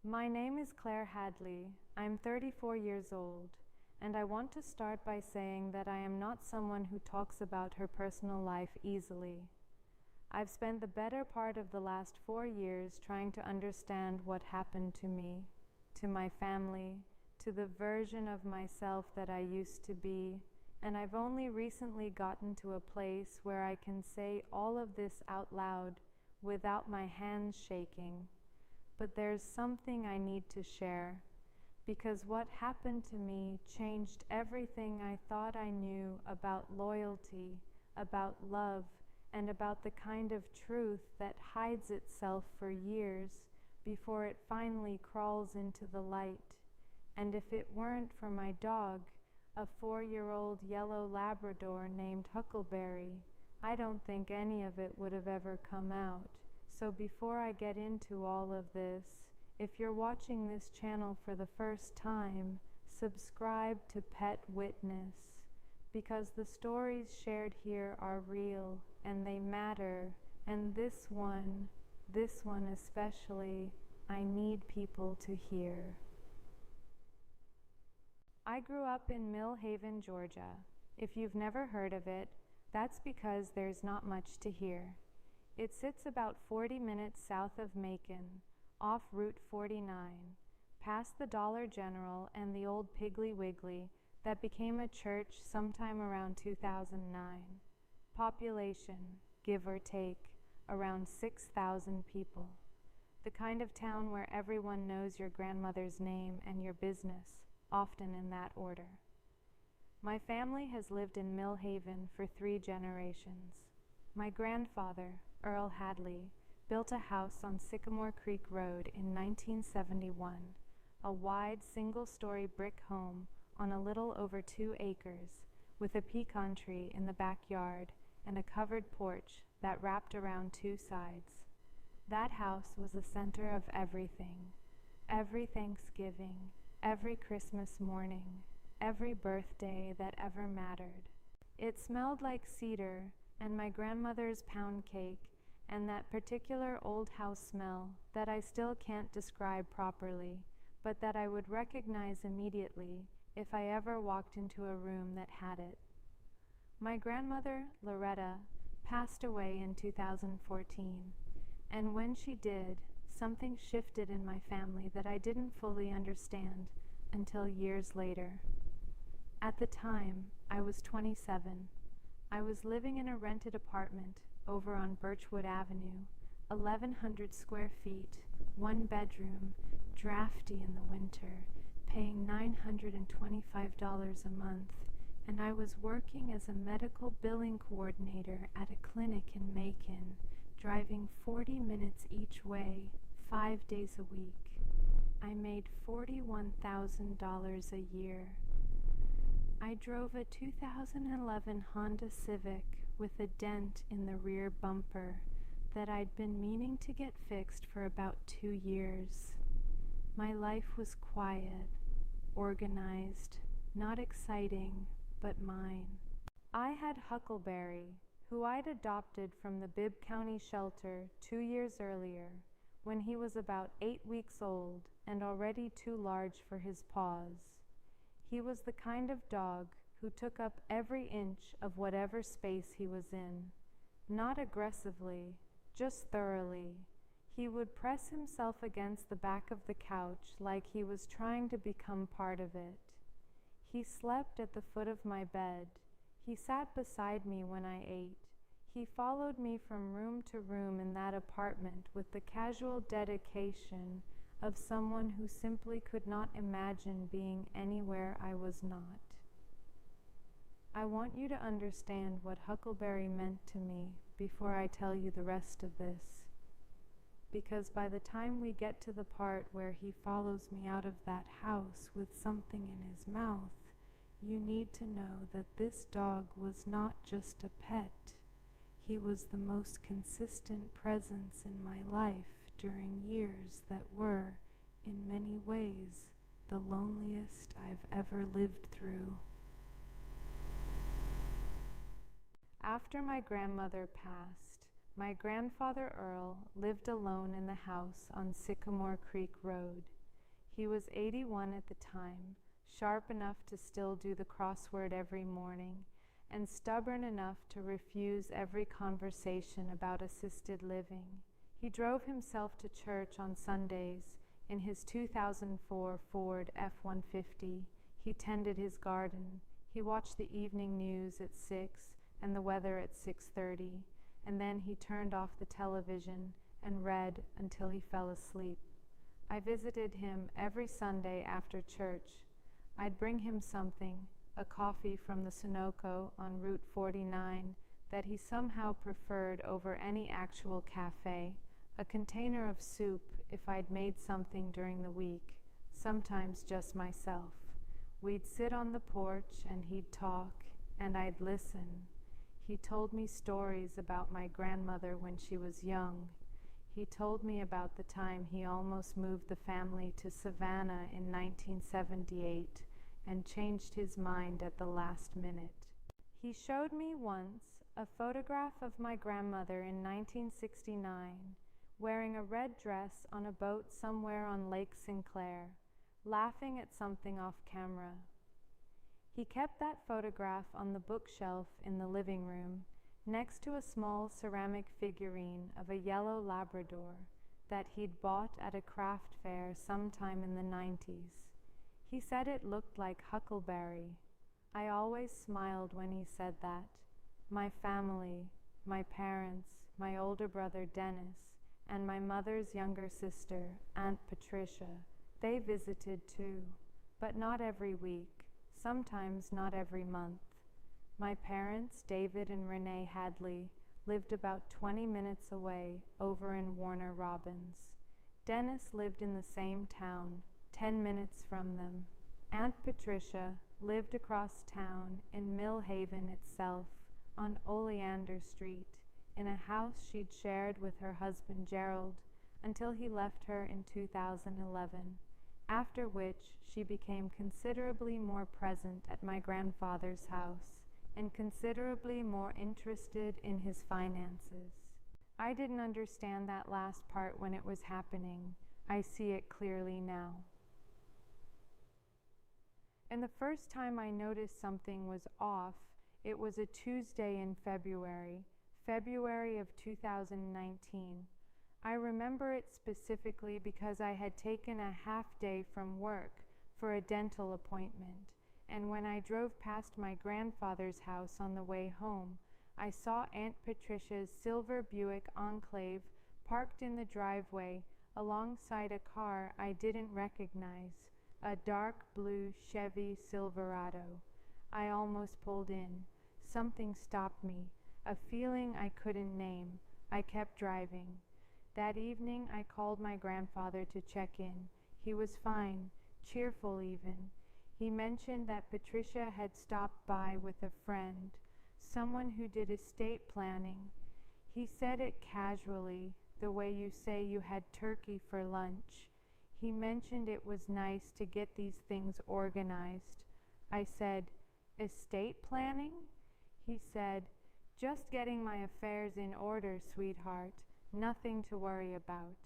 My name is Claire Hadley. I'm 34 years old, and I want to start by saying that I am not someone who talks about her personal life easily. I've spent the better part of the last 4 years trying to understand what happened to me, to my family, to the version of myself that I used to be, and I've only recently gotten to a place where I can say all of this out loud without my hands shaking. But there's something I need to share, because what happened to me changed everything I thought I knew about loyalty, about love, and about the kind of truth that hides itself for years before it finally crawls into the light. And if it weren't for my dog, a 4-year-old yellow Labrador named Huckleberry, I don't think any of it would have ever come out. So before I get into all of this, if you're watching this channel for the first time, subscribe to Pet Witness, because the stories shared here are real and they matter, and this one especially, I need people to hear. I grew up in Mill Haven, Georgia. If you've never heard of it, that's because there's not much to hear. It sits about 40 minutes south of Macon, off Route 49, past the Dollar General and the old Piggly Wiggly that became a church sometime around 2009. Population, give or take, around 6,000 people. The kind of town where everyone knows your grandmother's name and your business, often in that order. My family has lived in Mill Haven for 3 generations. My grandfather, Earl Hadley, built a house on Sycamore Creek Road in 1971, a wide single-story brick home on a little over 2 acres, with a pecan tree in the backyard and a covered porch that wrapped around 2 sides. That house was the center of everything. Every Thanksgiving, every Christmas morning, every birthday that ever mattered. It smelled like cedar and my grandmother's pound cake, and that particular old house smell that I still can't describe properly, but that I would recognize immediately if I ever walked into a room that had it. My grandmother, Loretta, passed away in 2014, and when she did, something shifted in my family that I didn't fully understand until years later. At the time, I was 27. I was living in a rented apartment over on Birchwood Avenue, 1,100 square feet, 1 bedroom, drafty in the winter, paying $925 a month, and I was working as a medical billing coordinator at a clinic in Macon, driving 40 minutes each way, 5 days a week. I made $41,000 a year. I drove a 2011 Honda Civic with a dent in the rear bumper that I'd been meaning to get fixed for about 2 years. My life was quiet, organized, not exciting, but mine. I had Huckleberry, who I'd adopted from the Bibb County shelter 2 years earlier, when he was about 8 weeks old and already too large for his paws. He was the kind of dog who took up every inch of whatever space he was in. Not aggressively, just thoroughly. He would press himself against the back of the couch like he was trying to become part of it. He slept at the foot of my bed. He sat beside me when I ate. He followed me from room to room in that apartment with the casual dedication of someone who simply could not imagine being anywhere I was not. I want you to understand what Huckleberry meant to me before I tell you the rest of this, because by the time we get to the part where he follows me out of that house with something in his mouth, you need to know that this dog was not just a pet. He was the most consistent presence in my life during years that were, in many ways, the loneliest I've ever lived through. After my grandmother passed, My grandfather Earl lived alone in the house on Sycamore Creek Road. He was 81 at the time, sharp enough to still do the crossword every morning, and stubborn enough to refuse every conversation about assisted living. He drove himself to church on Sundays in his 2004 Ford F-150. He tended his garden. He watched the evening news at 6 and the weather at 6:30, and then he turned off the television and read until he fell asleep. I visited him every Sunday after church. I'd bring him something, a coffee from the Sunoco on Route 49 that he somehow preferred over any actual cafe, a container of soup if I'd made something during the week, sometimes just myself. We'd sit on the porch and he'd talk, and I'd listen. He told me stories about my grandmother when she was young. He told me about the time he almost moved the family to Savannah in 1978 and changed his mind at the last minute. He showed me once a photograph of my grandmother in 1969 wearing a red dress on a boat somewhere on Lake Sinclair, laughing at something off camera. He kept that photograph on the bookshelf in the living room, next to a small ceramic figurine of a yellow Labrador that he'd bought at a craft fair sometime in the 90s. He said it looked like Huckleberry. I always smiled when he said that. My family, my parents, my older brother Dennis, and my mother's younger sister, Aunt Patricia, they visited too, but not every week, sometimes not every month. My parents, David and Renee Hadley, lived about 20 minutes away over in Warner Robins. Dennis lived in the same town, 10 minutes from them. Aunt Patricia lived across town in Mill Haven itself, on Oleander Street, in a house she'd shared with her husband Gerald until he left her in 2011, after which she became considerably more present at my grandfather's house and considerably more interested in his finances. I didn't understand that last part when it was happening. I see it clearly now. And the first time I noticed something was off, it was a Tuesday in February of 2019. I remember it specifically because I had taken a half day from work for a dental appointment, and when I drove past my grandfather's house on the way home, I saw Aunt Patricia's silver Buick Enclave parked in the driveway alongside a car I didn't recognize, a dark blue Chevy Silverado. I almost pulled in. Something stopped me, a feeling I couldn't name. I kept driving. That evening I called my grandfather to check in. He was fine, cheerful even. He mentioned that Patricia had stopped by with a friend, someone who did estate planning. He said it casually, the way you say you had turkey for lunch. He mentioned it was nice to get these things organized. I said, "Estate planning?" He said, "Just getting my affairs in order, sweetheart. Nothing to worry about."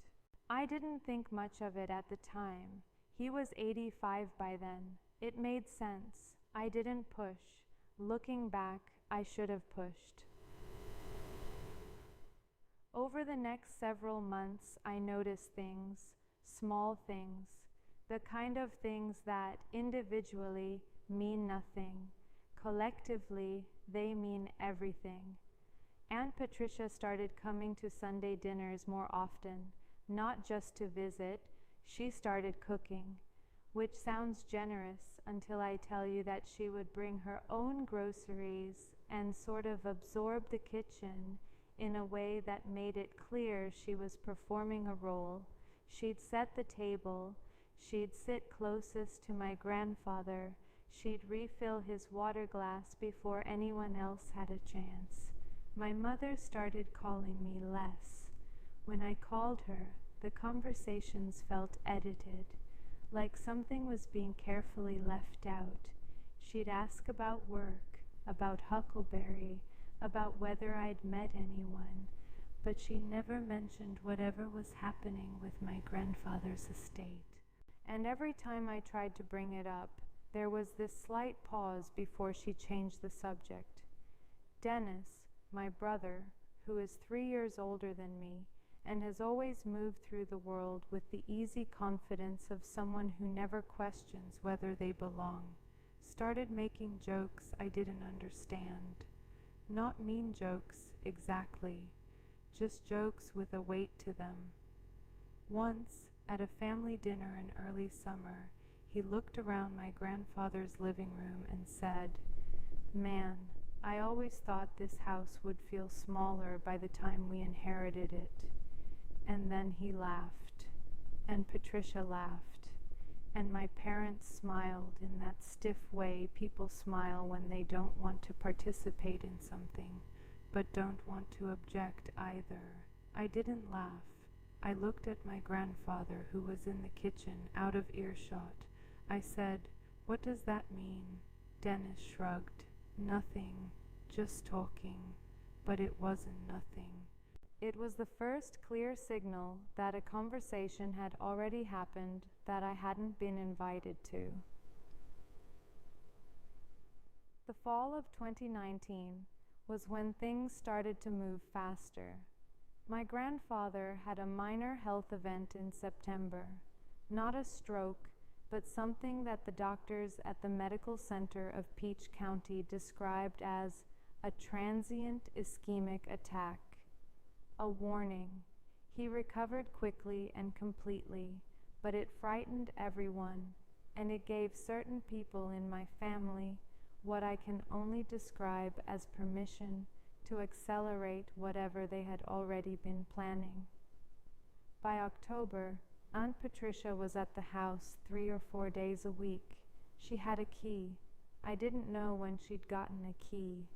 I didn't think much of it at the time. He was 85 by then. It made sense. I didn't push. Looking back, I should have pushed. Over the next several months, I noticed things, small things, the kind of things that individually mean nothing. Collectively, they mean everything. Aunt Patricia started coming to Sunday dinners more often, not just to visit. She started cooking, which sounds generous until I tell you that she would bring her own groceries and sort of absorb the kitchen in a way that made it clear she was performing a role. She'd set the table, she'd sit closest to my grandfather, she'd refill his water glass before anyone else had a chance. My mother started calling me less. When I called her, the conversations felt edited, like something was being carefully left out. She'd ask about work, about Huckleberry, about whether I'd met anyone, but she never mentioned whatever was happening with my grandfather's estate. And every time I tried to bring it up, there was this slight pause before she changed the subject. Dennis, my brother, who is 3 years older than me, and has always moved through the world with the easy confidence of someone who never questions whether they belong, started making jokes I didn't understand. Not mean jokes, exactly, just jokes with a weight to them. Once, at a family dinner in early summer, he looked around my grandfather's living room and said, "Man, I always thought this house would feel smaller by the time we inherited it." And then he laughed, and Patricia laughed, and my parents smiled in that stiff way people smile when they don't want to participate in something, but don't want to object either. I didn't laugh. I looked at my grandfather, who was in the kitchen, out of earshot. I said, "What does that mean?" Dennis shrugged. "Nothing, just talking." But it wasn't nothing. It was the first clear signal that a conversation had already happened that I hadn't been invited to. The fall of 2019 was when things started to move faster. My grandfather had a minor health event in September, not a stroke, but something that the doctors at the medical center of Peach County described as a transient ischemic attack. A warning. He recovered quickly and completely, but it frightened everyone, and it gave certain people in my family what I can only describe as permission to accelerate whatever they had already been planning. By October, Aunt Patricia was at the house 3 or 4 days a week. She had a key. I didn't know when she'd gotten a key.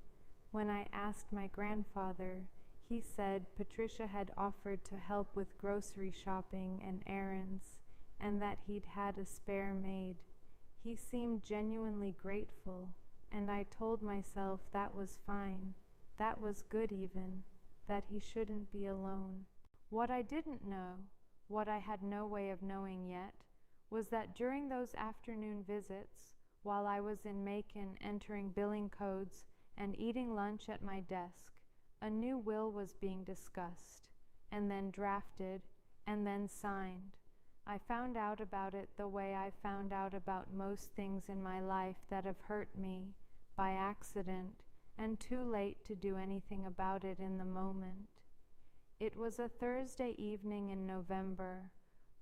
When I asked my grandfather, he said Patricia had offered to help with grocery shopping and errands, and that he'd had a spare maid. He seemed genuinely grateful, and I told myself that was fine, that was good even, that he shouldn't be alone. What I didn't know, what I had no way of knowing yet, was that during those afternoon visits, while I was in Macon entering billing codes and eating lunch at my desk, a new will was being discussed, and then drafted, and then signed. I found out about it the way I found out about most things in my life that have hurt me, by accident, and too late to do anything about it in the moment. It was a Thursday evening in November,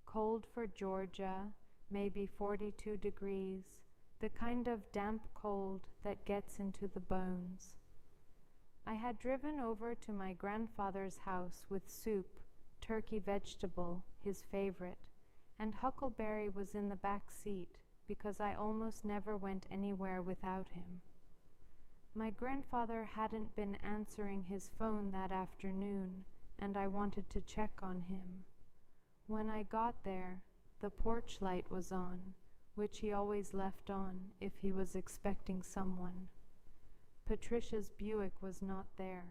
cold for Georgia, maybe 42 degrees, the kind of damp cold that gets into the bones. I had driven over to my grandfather's house with soup, turkey vegetable, his favorite, and Huckleberry was in the back seat because I almost never went anywhere without him. My grandfather hadn't been answering his phone that afternoon, and I wanted to check on him. When I got there, the porch light was on, which he always left on if he was expecting someone. Patricia's Buick was not there.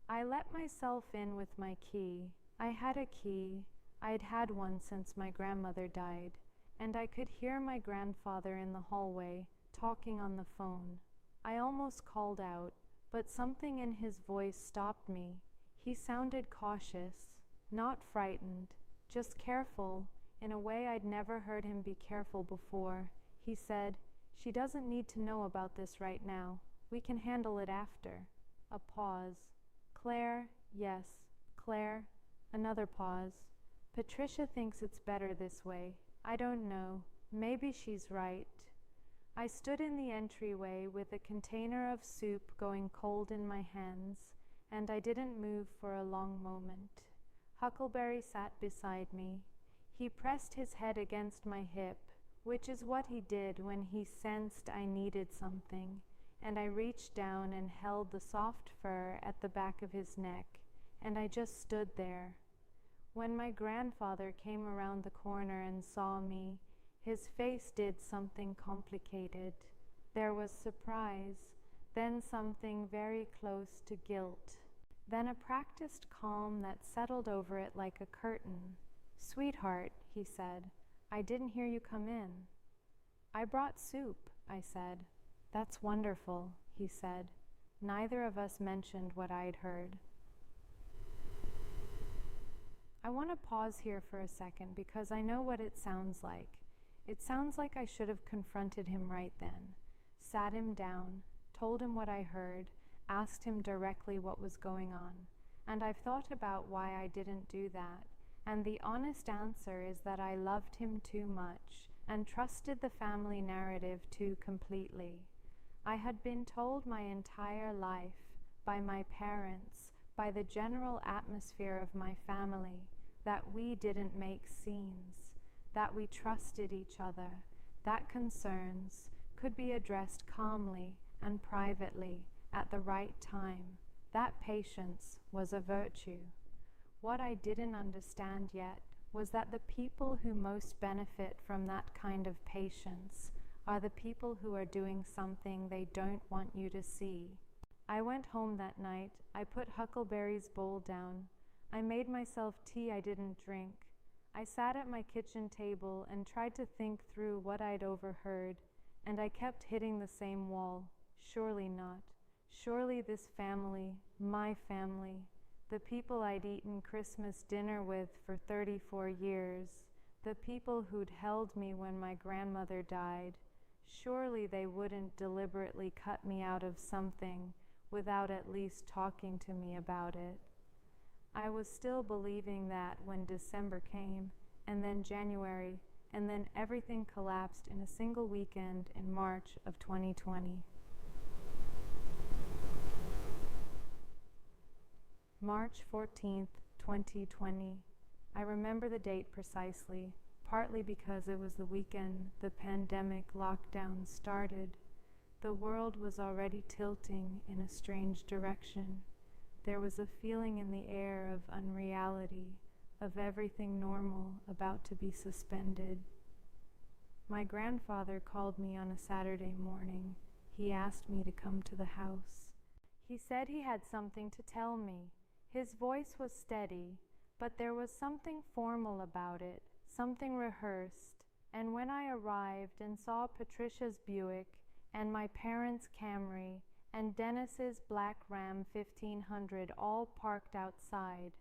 I let myself in with my key. I had a key. I'd had one since my grandmother died, and I could hear my grandfather in the hallway, talking on the phone. I almost called out, but something in his voice stopped me. He sounded cautious, not frightened, just careful, in a way I'd never heard him be careful before. He said, "She doesn't need to know about this right now. We can handle it after." A pause. "Claire, yes. Claire." Another pause. "Patricia thinks it's better this way. I don't know. Maybe she's right." I stood in the entryway with a container of soup going cold in my hands, and I didn't move for a long moment. Huckleberry sat beside me. He pressed his head against my hip, which is what he did when he sensed I needed something, and I reached down and held the soft fur at the back of his neck, and I just stood there. When my grandfather came around the corner and saw me, his face did something complicated. There was surprise, then something very close to guilt. then a practiced calm that settled over it like a curtain. "Sweetheart," he said, "I didn't hear you come in." "I brought soup," I said. "That's wonderful," he said. Neither of us mentioned what I'd heard. I want to pause here for a second because I know what it sounds like. It sounds like I should have confronted him right then, sat him down, told him what I heard, asked him directly what was going on. And I've thought about why I didn't do that, and the honest answer is that I loved him too much and trusted the family narrative too completely. I had been told my entire life, by my parents, by the general atmosphere of my family, that we didn't make scenes, that we trusted each other, that concerns could be addressed calmly and privately at the right time, that patience was a virtue. What I didn't understand yet was that the people who most benefit from that kind of patience are the people who are doing something they don't want you to see. I went home that night. I put Huckleberry's bowl down. I made myself tea I didn't drink. I sat at my kitchen table and tried to think through what I'd overheard, and I kept hitting the same wall. Surely not. Surely this family, my family, the people I'd eaten Christmas dinner with for 34 years, the people who'd held me when my grandmother died, surely they wouldn't deliberately cut me out of something without at least talking to me about it. I was still believing that when December came, and then January, and then everything collapsed in a single weekend in March of 2020. March 14th, 2020. I remember the date precisely, partly because it was the weekend the pandemic lockdown started. The world was already tilting in a strange direction. There was a feeling in the air of unreality, of everything normal about to be suspended. My grandfather called me on a Saturday morning. He asked me to come to the house. He said he had something to tell me. His voice was steady, but there was something formal about it, something rehearsed. And when I arrived and saw Patricia's Buick and my parents' Camry and Dennis's black Ram 1500 all parked outside,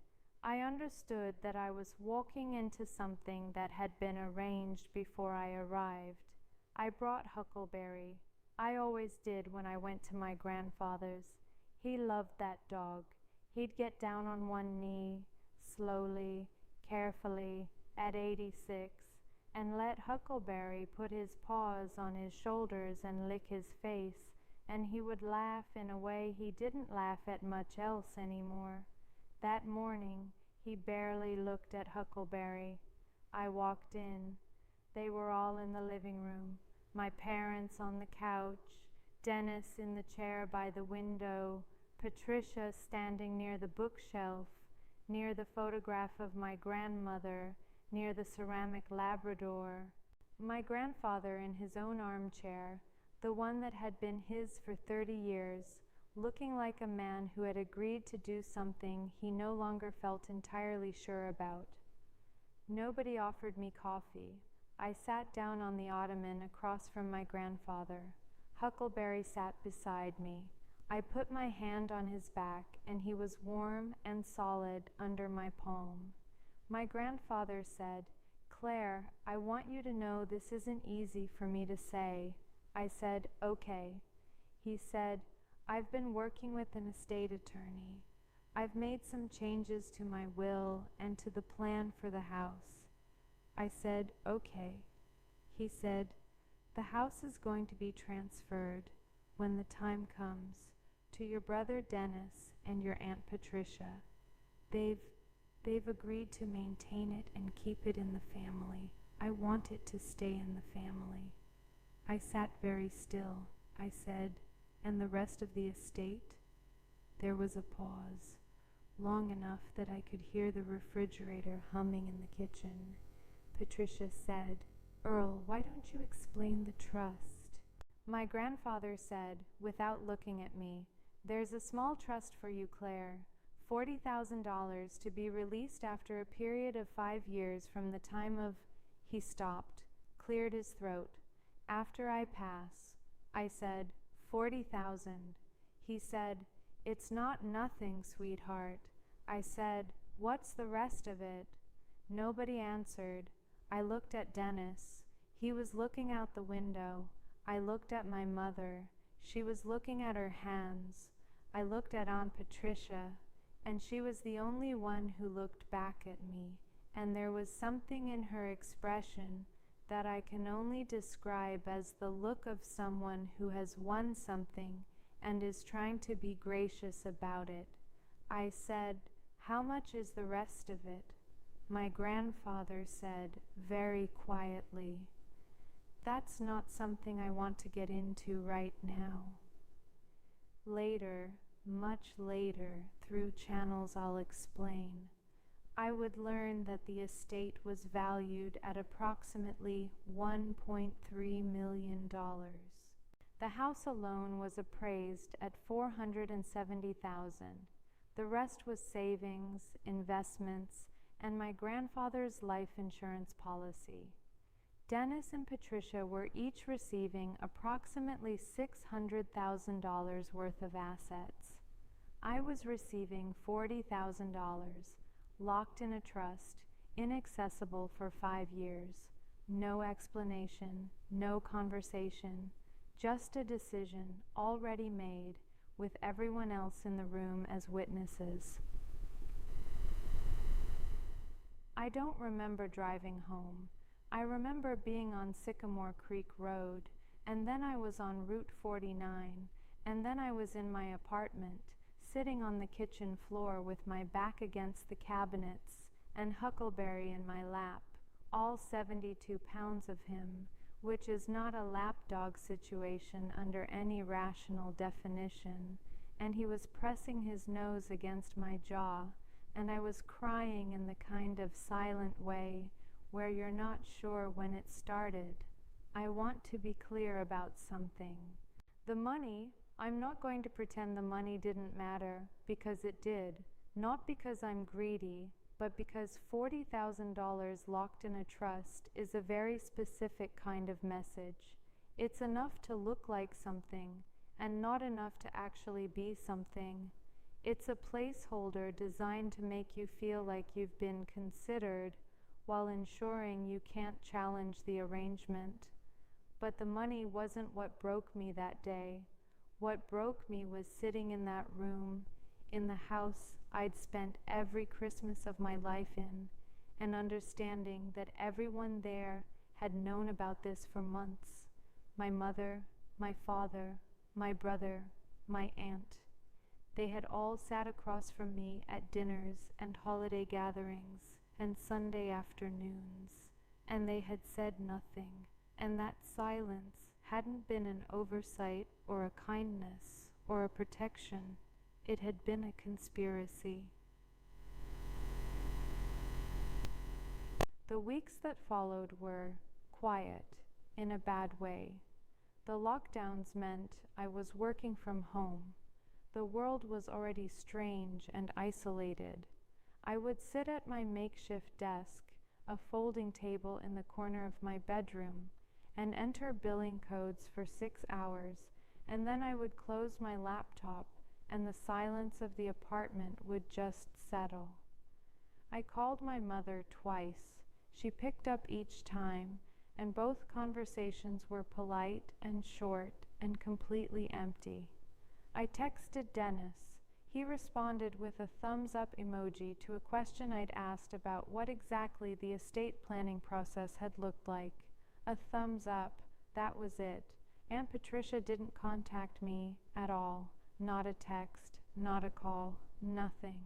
I understood that I was walking into something that had been arranged before I arrived. I brought Huckleberry. I always did when I went to my grandfather's. He loved that dog. He'd get down on one knee, slowly, carefully, at 86, and let Huckleberry put his paws on his shoulders and lick his face, and he would laugh in a way he didn't laugh at much else anymore. That morning, he barely looked at Huckleberry. I walked in. They were all in the living room, my parents on the couch, Dennis in the chair by the window, Patricia standing near the bookshelf, near the photograph of my grandmother, near the ceramic Labrador, my grandfather in his own armchair, the one that had been his for 30 years, looking like a man who had agreed to do something he no longer felt entirely sure about. Nobody offered me coffee. I sat down on the ottoman across from my grandfather. Huckleberry sat beside me. I put my hand on his back, and he was warm and solid under my palm. My grandfather said, "Claire, I want you to know this isn't easy for me to say." I said, "Okay." He said, "I've been working with an estate attorney. I've made some changes to my will and to the plan for the house." I said, "Okay." He said, "The house is going to be transferred, when the time comes, to your brother Dennis and your Aunt Patricia. They've agreed to maintain it and keep it in the family. I want it to stay in the family." I sat very still. I said, "And the rest of the estate?" There was a pause, long enough that I could hear the refrigerator humming in the kitchen. Patricia said, "Earl, why don't you explain the trust?" My grandfather said, without looking at me, "There's a small trust for you, Claire, $40,000 to be released after a period of 5 years from the time of. He stopped, cleared his throat. After I pass, I said, 40,000. He said, it's not nothing, sweetheart. I said, what's the rest of it? Nobody answered. I looked at Dennis. He was looking out the window. I looked at my mother. She was looking at her hands. I looked at Aunt Patricia, and she was the only one who looked back at me, and there was something in her expression that I can only describe as the look of someone who has won something and is trying to be gracious about it. I said, how much is the rest of it? My grandfather said, very quietly, that's not something I want to get into right now. Later, much later, through channels I'll explain, I would learn that the estate was valued at approximately $1.3 million. The house alone was appraised at $470,000. The rest was savings, investments, and my grandfather's life insurance policy. Dennis and Patricia were each receiving approximately $600,000 worth of assets. I was receiving $40,000, locked in a trust, inaccessible for 5 years. No explanation, no conversation, just a decision already made with everyone else in the room as witnesses. I don't remember driving home. I remember being on Sycamore Creek Road, and then I was on Route 49, and then I was in my apartment, sitting on the kitchen floor with my back against the cabinets and Huckleberry in my lap, all 72 pounds of him, which is not a lapdog situation under any rational definition, and he was pressing his nose against my jaw, and I was crying in the kind of silent way where you're not sure when it started. I want to be clear about something. The money, I'm not going to pretend the money didn't matter, because it did. Not because I'm greedy, but because $40,000 locked in a trust is a very specific kind of message. It's enough to look like something, and not enough to actually be something. It's a placeholder designed to make you feel like you've been considered, while ensuring you can't challenge the arrangement. But the money wasn't what broke me that day. What broke me was sitting in that room, in the house I'd spent every Christmas of my life in, and understanding that everyone there had known about this for months. My mother, my father, my brother, my aunt. They had all sat across from me at dinners and holiday gatherings and Sunday afternoons, and they had said nothing, and that silence hadn't been an oversight or a kindness or a protection. It had been a conspiracy. The weeks that followed were quiet, in a bad way. The lockdowns meant I was working from home. The world was already strange and isolated. I would sit at my makeshift desk, a folding table in the corner of my bedroom, and enter billing codes for 6 hours, and then I would close my laptop, and the silence of the apartment would just settle. I called my mother twice. She picked up each time, and both conversations were polite and short and completely empty. I texted Dennis. He responded with a thumbs-up emoji to a question I'd asked about what exactly the estate planning process had looked like. A thumbs up, that was it. Aunt Patricia didn't contact me at all. Not a text, not a call, nothing.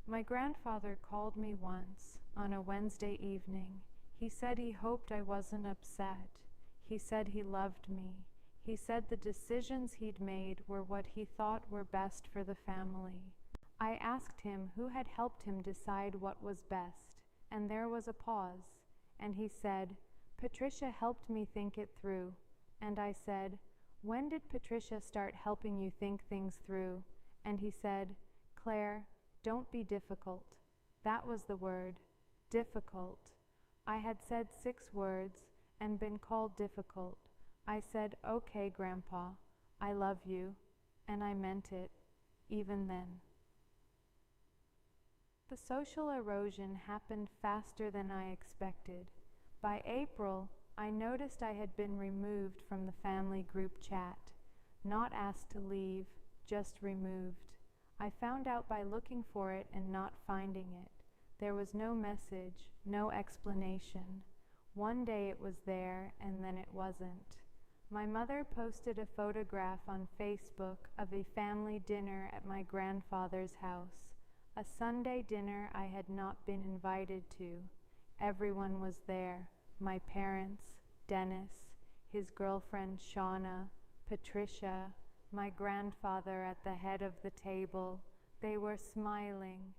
My grandfather called me once, on a Wednesday evening. He said he hoped I wasn't upset. He said he loved me. He said the decisions he'd made were what he thought were best for the family. I asked him who had helped him decide what was best, and there was a pause, and he said, Patricia helped me think it through. And I said, when did Patricia start helping you think things through? And he said, Claire, Don't be difficult. That was the word. Difficult. I had said 6 words and been called difficult. I said, "Okay, Grandpa, I love you," and I meant it, even then. The social erosion happened faster than I expected. By April, I noticed I had been removed from the family group chat. Not asked to leave, just removed. I found out by looking for it and not finding it. There was no message, no explanation. One day it was there, and then it wasn't. My mother posted a photograph on Facebook of a family dinner at my grandfather's house, a Sunday dinner I had not been invited to. Everyone was there, my parents, Dennis, his girlfriend Shauna, Patricia, my grandfather at the head of the table. They were smiling.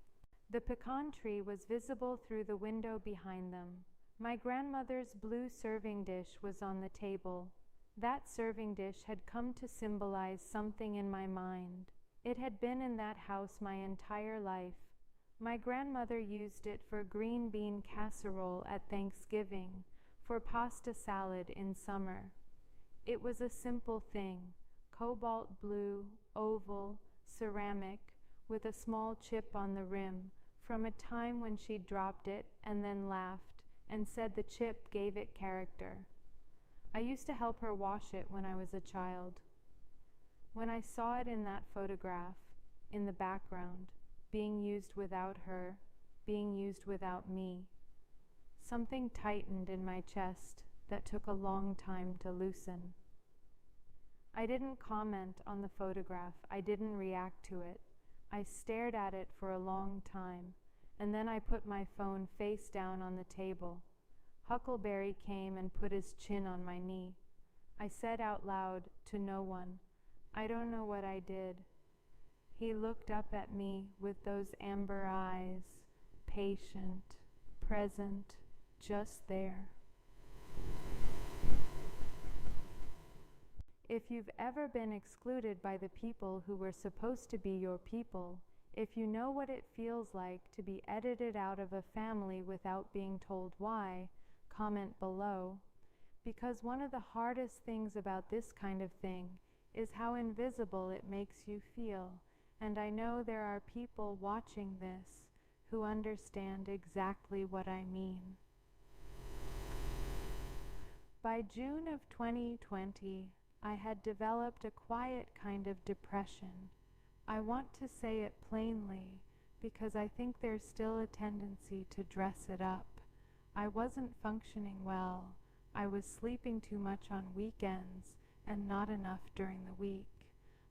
The pecan tree was visible through the window behind them. My grandmother's blue serving dish was on the table. That serving dish had come to symbolize something in my mind. It had been in that house my entire life. My grandmother used it for green bean casserole at Thanksgiving, for pasta salad in summer. It was a simple thing, cobalt blue, oval, ceramic, with a small chip on the rim, from a time when she dropped it and then laughed and said the chip gave it character. I used to help her wash it when I was a child. When I saw it in that photograph, in the background, being used without her, being used without me, something tightened in my chest that took a long time to loosen. I didn't comment on the photograph. I didn't react to it. I stared at it for a long time, and then I put my phone face down on the table. Huckleberry came and put his chin on my knee. I said out loud to no one, "I don't know what I did." He looked up at me with those amber eyes, patient, present, just there. If you've ever been excluded by the people who were supposed to be your people, if you know what it feels like to be edited out of a family without being told why, comment below. Because one of the hardest things about this kind of thing is how invisible it makes you feel, and I know there are people watching this who understand exactly what I mean. By June of 2020, I had developed a quiet kind of depression. I want to say it plainly because I think there's still a tendency to dress it up. I wasn't functioning well. I was sleeping too much on weekends and not enough during the week.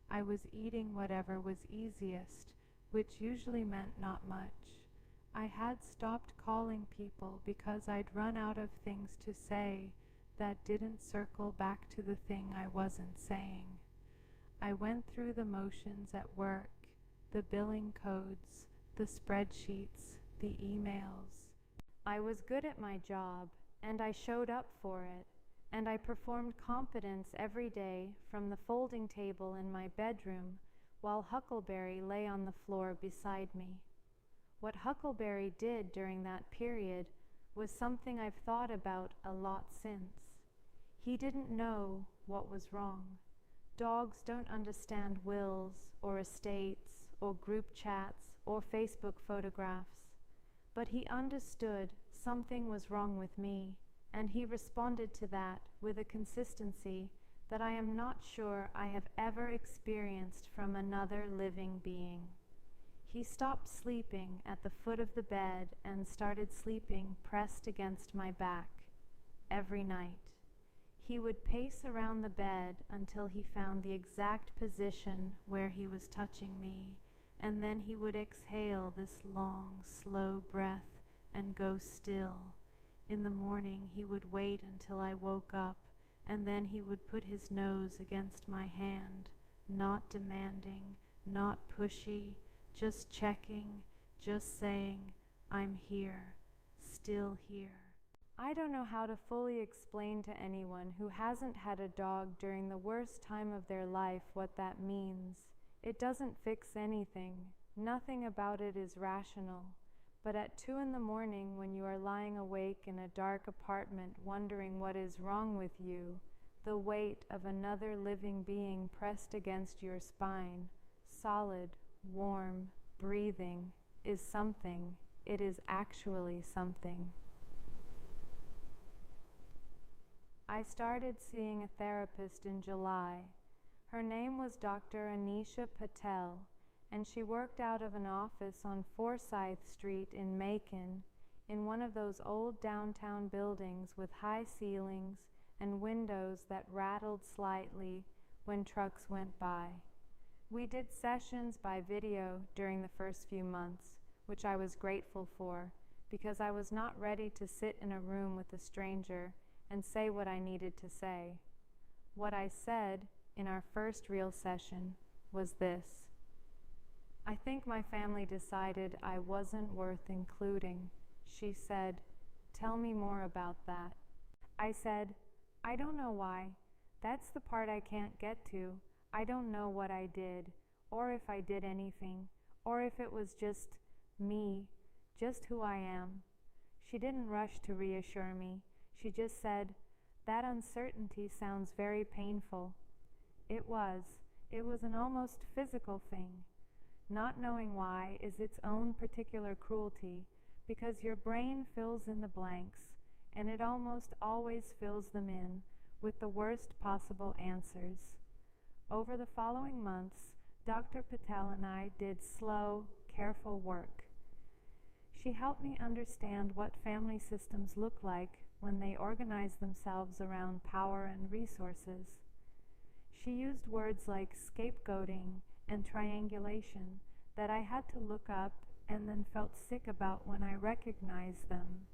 I was eating whatever was easiest, which usually meant not much. I had stopped calling people because I'd run out of things to say that didn't circle back to the thing I wasn't saying. I went through the motions at work, the billing codes, the spreadsheets, the emails. I was good at my job, and I showed up for it, and I performed competence every day from the folding table in my bedroom while Huckleberry lay on the floor beside me. What Huckleberry did during that period was something I've thought about a lot since. He didn't know what was wrong. Dogs don't understand wills or estates or group chats or Facebook photographs. But he understood something was wrong with me, and he responded to that with a consistency that I am not sure I have ever experienced from another living being. He stopped sleeping at the foot of the bed and started sleeping pressed against my back every night. He would pace around the bed until he found the exact position where he was touching me, and then he would exhale this long, slow breath and go still. In the morning, he would wait until I woke up, and then he would put his nose against my hand, not demanding, not pushy, just checking, just saying, "I'm here, still here." I don't know how to fully explain to anyone who hasn't had a dog during the worst time of their life what that means. It doesn't fix anything. Nothing about it is rational, but at 2 in the morning, when you are lying awake in a dark apartment wondering what is wrong with you, the weight of another living being pressed against your spine, solid, warm, breathing, is something. It is actually something. I started seeing a therapist in July. Her name was Dr. Anisha Patel, and she worked out of an office on Forsyth Street in Macon, in one of those old downtown buildings with high ceilings and windows that rattled slightly when trucks went by. We did sessions by video during the first few months, which I was grateful for, because I was not ready to sit in a room with a stranger and say what I needed to say. What I said in our first real session was this: "I think my family decided I wasn't worth including." She said, "Tell me more about that." I said, "I don't know why. That's the part I can't get to. I don't know what I did, or if I did anything, or if it was just me, just who I am." She didn't rush to reassure me. She just said, "That uncertainty sounds very painful." It was. It was an almost physical thing. Not knowing why is its own particular cruelty, because your brain fills in the blanks, and it almost always fills them in with the worst possible answers. Over the following months, Dr. Patel and I did slow, careful work. She helped me understand what family systems look like when they organize themselves around power and resources. She used words like scapegoating and triangulation that I had to look up and then felt sick about when I recognized them.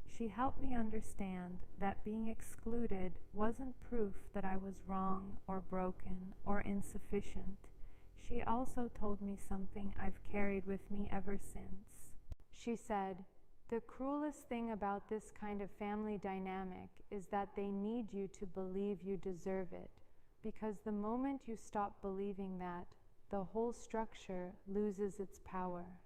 She helped me understand that being excluded wasn't proof that I was wrong or broken or insufficient. She also told me something I've carried with me ever since. She said, "The cruelest thing about this kind of family dynamic is that they need you to believe you deserve it, because the moment you stop believing that, the whole structure loses its power."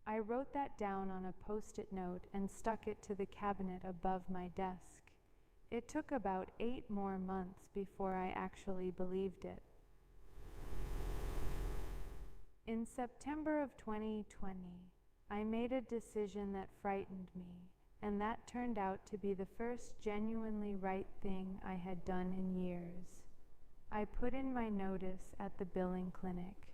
I wrote that down on a post-it note and stuck it to the cabinet above my desk. It took about 8 more months before I actually believed it. In September of 2020, I made a decision that frightened me, and that turned out to be the first genuinely right thing I had done in years. I put in my notice at the billing clinic.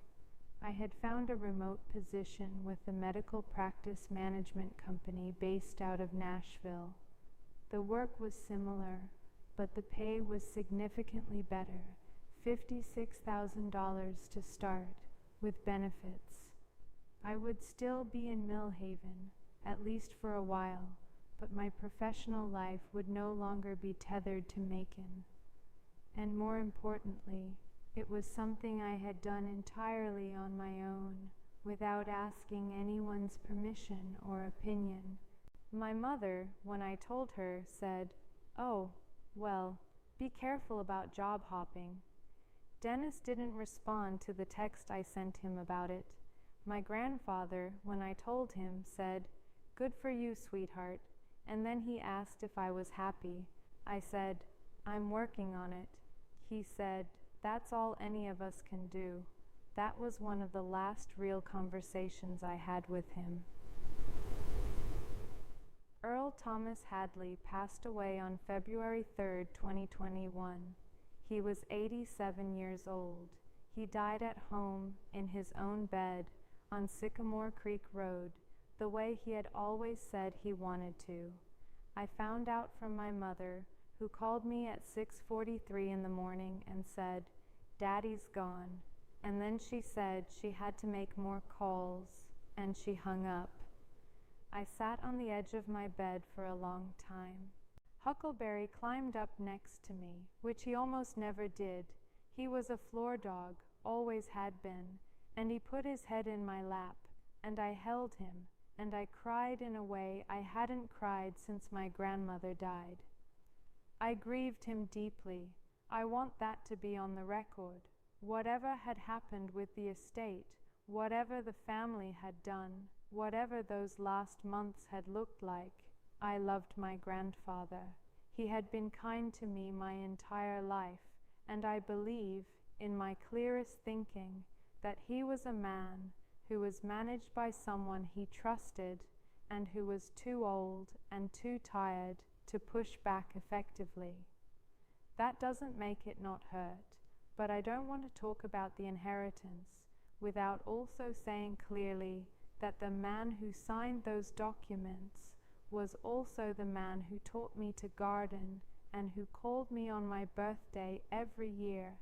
I had found a remote position with a medical practice management company based out of Nashville. The work was similar, but the pay was significantly better, $56,000 to start, with benefits. I would still be in Millhaven, at least for a while, but my professional life would no longer be tethered to Macon. And more importantly, it was something I had done entirely on my own, without asking anyone's permission or opinion. My mother, when I told her, said, "Oh, well, be careful about job hopping." Dennis didn't respond to the text I sent him about it. My grandfather, when I told him, said, "Good for you, sweetheart," and then he asked if I was happy. I said, "I'm working on it." He said, "That's all any of us can do." That was one of the last real conversations I had with him. Earl Thomas Hadley passed away on February 3rd, 2021. He was 87 years old. He died at home in his own bed on Sycamore Creek Road, the way he had always said he wanted to. I found out from my mother, who called me at 6:43 in the morning and said, "Daddy's gone." And then she said she had to make more calls, and she hung up. I sat on the edge of my bed for a long time. Huckleberry climbed up next to me, which he almost never did. He was a floor dog, always had been, and he put his head in my lap, and I held him, and I cried in a way I hadn't cried since my grandmother died. I grieved him deeply. I want that to be on the record. Whatever had happened with the estate, Whatever the family had done, whatever those last months had looked like, I loved my grandfather. He had been kind to me my entire life, and I believe, in my clearest thinking, that he was a man who was managed by someone he trusted and who was too old and too tired to push back effectively. That doesn't make it not hurt, but I don't want to talk about the inheritance without also saying clearly that the man who signed those documents was also the man who taught me to garden and who called me on my birthday every year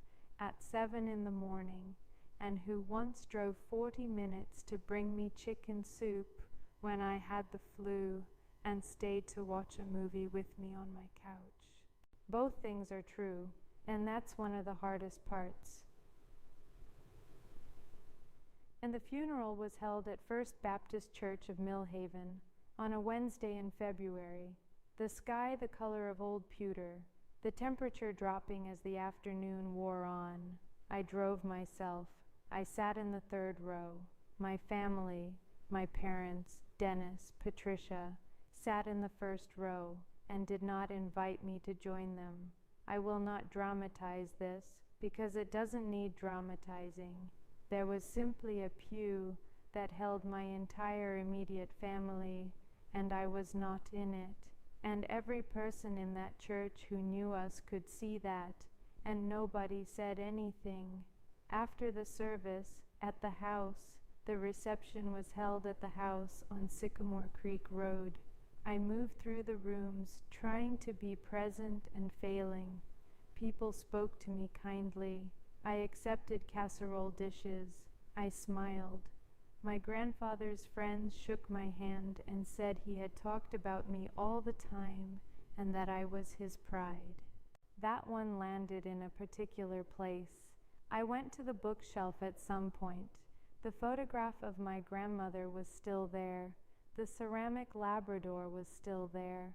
at 7 in the morning, and who once drove 40 minutes to bring me chicken soup when I had the flu and stayed to watch a movie with me on my couch. Both things are true, and that's one of the hardest parts. And the funeral was held at First Baptist Church of Mill Haven on a Wednesday in February, the sky the color of old pewter, the temperature dropping as the afternoon wore on. I drove myself. I sat in the third row. My family, my parents, Dennis, Patricia, sat in the first row and did not invite me to join them. I will not dramatize this because it doesn't need dramatizing. There was simply a pew that held my entire immediate family, and I was not in it. And every person in that church who knew us could see that, and nobody said anything. After the service, at the house, the reception was held at the house on Sycamore Creek Road. I moved through the rooms, trying to be present and failing. People spoke to me kindly. I accepted casserole dishes. I smiled. My grandfather's friends shook my hand and said he had talked about me all the time and that I was his pride. That one landed in a particular place. I went to the bookshelf at some point. The photograph of my grandmother was still there. The ceramic Labrador was still there.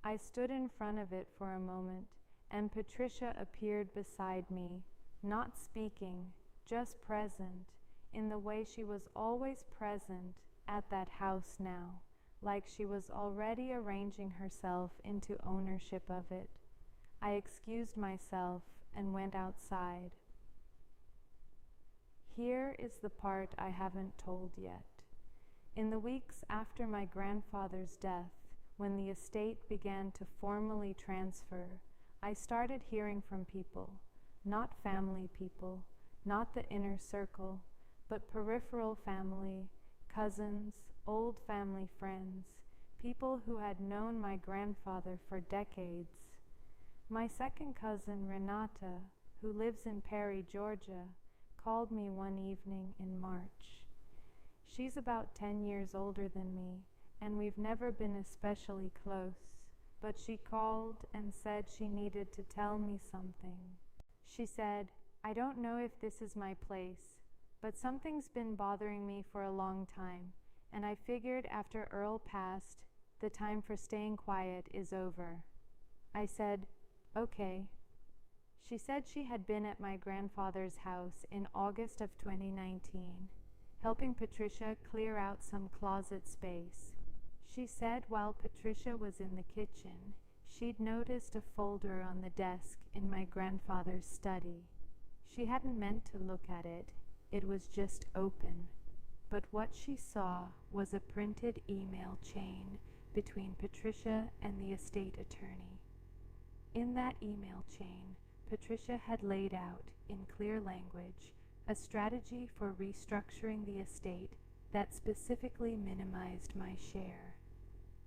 I stood in front of it for a moment, and Patricia appeared beside me, not speaking, just present, in the way she was always present at that house now, like she was already arranging herself into ownership of it. I excused myself and went outside. Here is the part I haven't told yet. In the weeks after my grandfather's death, when the estate began to formally transfer, I started hearing from people, not family people, not the inner circle, but peripheral family, cousins, old family friends, people who had known my grandfather for decades. My second cousin, Renata, who lives in Perry, Georgia, called me one evening in March. She's about 10 years older than me, and we've never been especially close, but she called and said she needed to tell me something. She said, "I don't know if this is my place, but something's been bothering me for a long time, and I figured after Earl passed, the time for staying quiet is over." I said, "Okay." She said she had been at my grandfather's house in August of 2019, helping Patricia clear out some closet space. She said while Patricia was in the kitchen, she'd noticed a folder on the desk in my grandfather's study. She hadn't meant to look at it. It was just open. But what she saw was a printed email chain between Patricia and the estate attorney. In that email chain, Patricia had laid out, in clear language, a strategy for restructuring the estate that specifically minimized my share.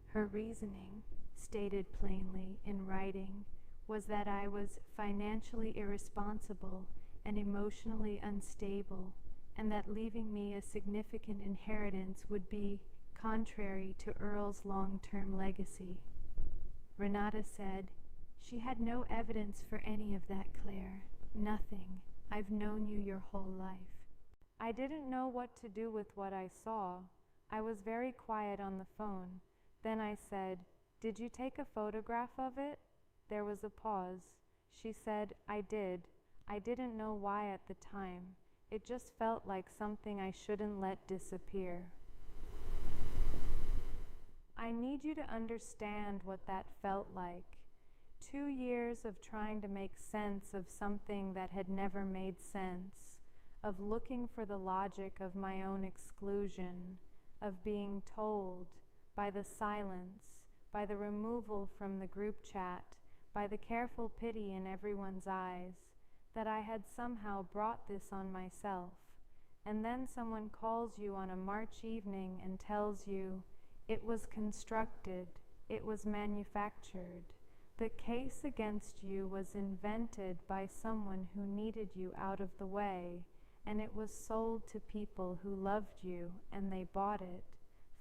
Her reasoning, stated plainly in writing, was that I was financially irresponsible and emotionally unstable, and that leaving me a significant inheritance would be contrary to Earl's long-term legacy. Renata said, "She had no evidence for any of that, Claire. Nothing. I've known you your whole life." I didn't know what to do with what I saw. I was very quiet on the phone. Then I said, "Did you take a photograph of it?" There was a pause. She said, "I did. I didn't know why at the time. It just felt like something I shouldn't let disappear. I need you to understand what that felt like. 2 years of trying to make sense of something that had never made sense, of looking for the logic of my own exclusion, of being told, by the silence, by the removal from the group chat, by the careful pity in everyone's eyes, that I had somehow brought this on myself. And then someone calls you on a March evening and tells you, it was constructed, it was manufactured. The case against you was invented by someone who needed you out of the way, and it was sold to people who loved you, and they bought it.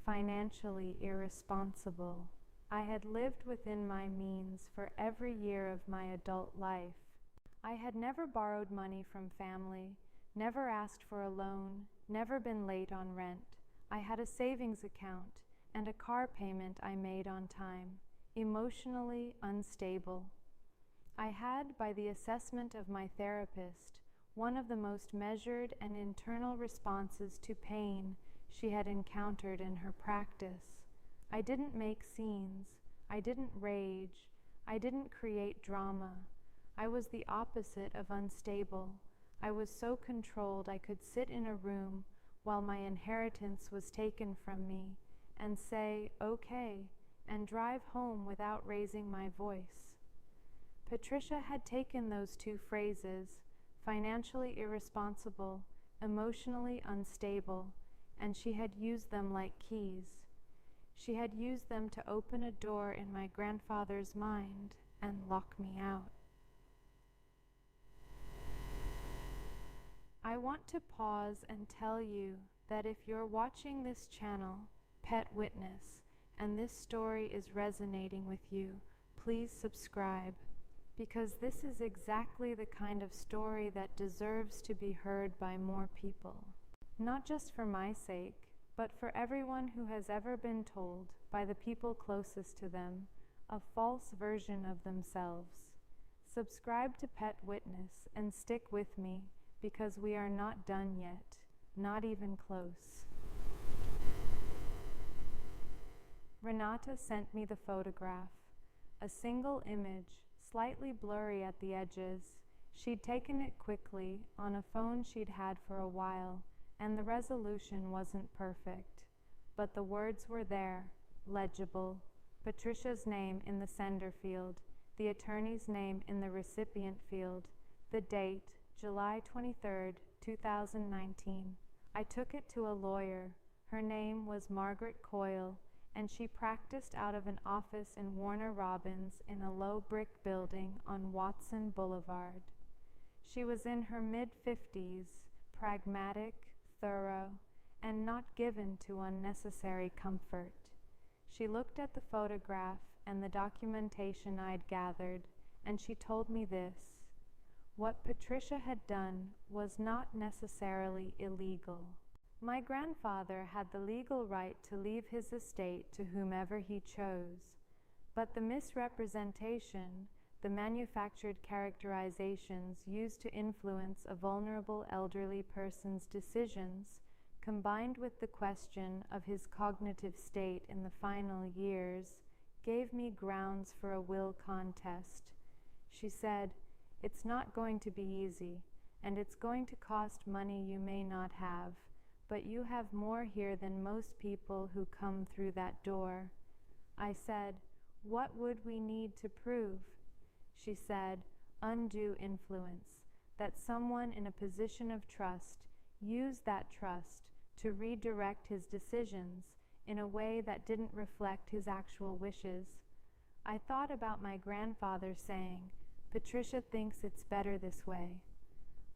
Financially irresponsible. I had lived within my means for every year of my adult life. I had never borrowed money from family, never asked for a loan, never been late on rent. I had a savings account and a car payment I made on time. Emotionally unstable. I had, by the assessment of my therapist, one of the most measured and internal responses to pain she had encountered in her practice. I didn't make scenes. I didn't rage. I didn't create drama. I was the opposite of unstable. I was so controlled I could sit in a room while my inheritance was taken from me and say, okay, and drive home without raising my voice. Patricia had taken those two phrases, financially irresponsible, emotionally unstable, and she had used them like keys. She had used them to open a door in my grandfather's mind and lock me out. I want to pause and tell you that if you're watching this channel, Pet Witness, and this story is resonating with you, please subscribe, because this is exactly the kind of story that deserves to be heard by more people. Not just for my sake, but for everyone who has ever been told by the people closest to them a false version of themselves. Subscribe to Pet Witness and stick with me, because we are not done yet, not even close. Renata sent me the photograph, a single image, slightly blurry at the edges. She'd taken it quickly on a phone she'd had for a while, and the resolution wasn't perfect. But the words were there, legible. Patricia's name in the sender field, the attorney's name in the recipient field, the date, July 23rd, 2019. I took it to a lawyer. Her name was Margaret Coyle, and she practiced out of an office in Warner Robins in a low brick building on Watson Boulevard. She was in her mid-50s, pragmatic, thorough, and not given to unnecessary comfort. She looked at the photograph and the documentation I'd gathered, and she told me this: what Patricia had done was not necessarily illegal. My grandfather had the legal right to leave his estate to whomever he chose, but the misrepresentation, the manufactured characterizations used to influence a vulnerable elderly person's decisions, combined with the question of his cognitive state in the final years, gave me grounds for a will contest. She said, "It's not going to be easy, and it's going to cost money you may not have, but you have more here than most people who come through that door." I said, "What would we need to prove?" She said, "Undue influence, that someone in a position of trust used that trust to redirect his decisions in a way that didn't reflect his actual wishes." I thought about my grandfather saying, "Patricia thinks it's better this way."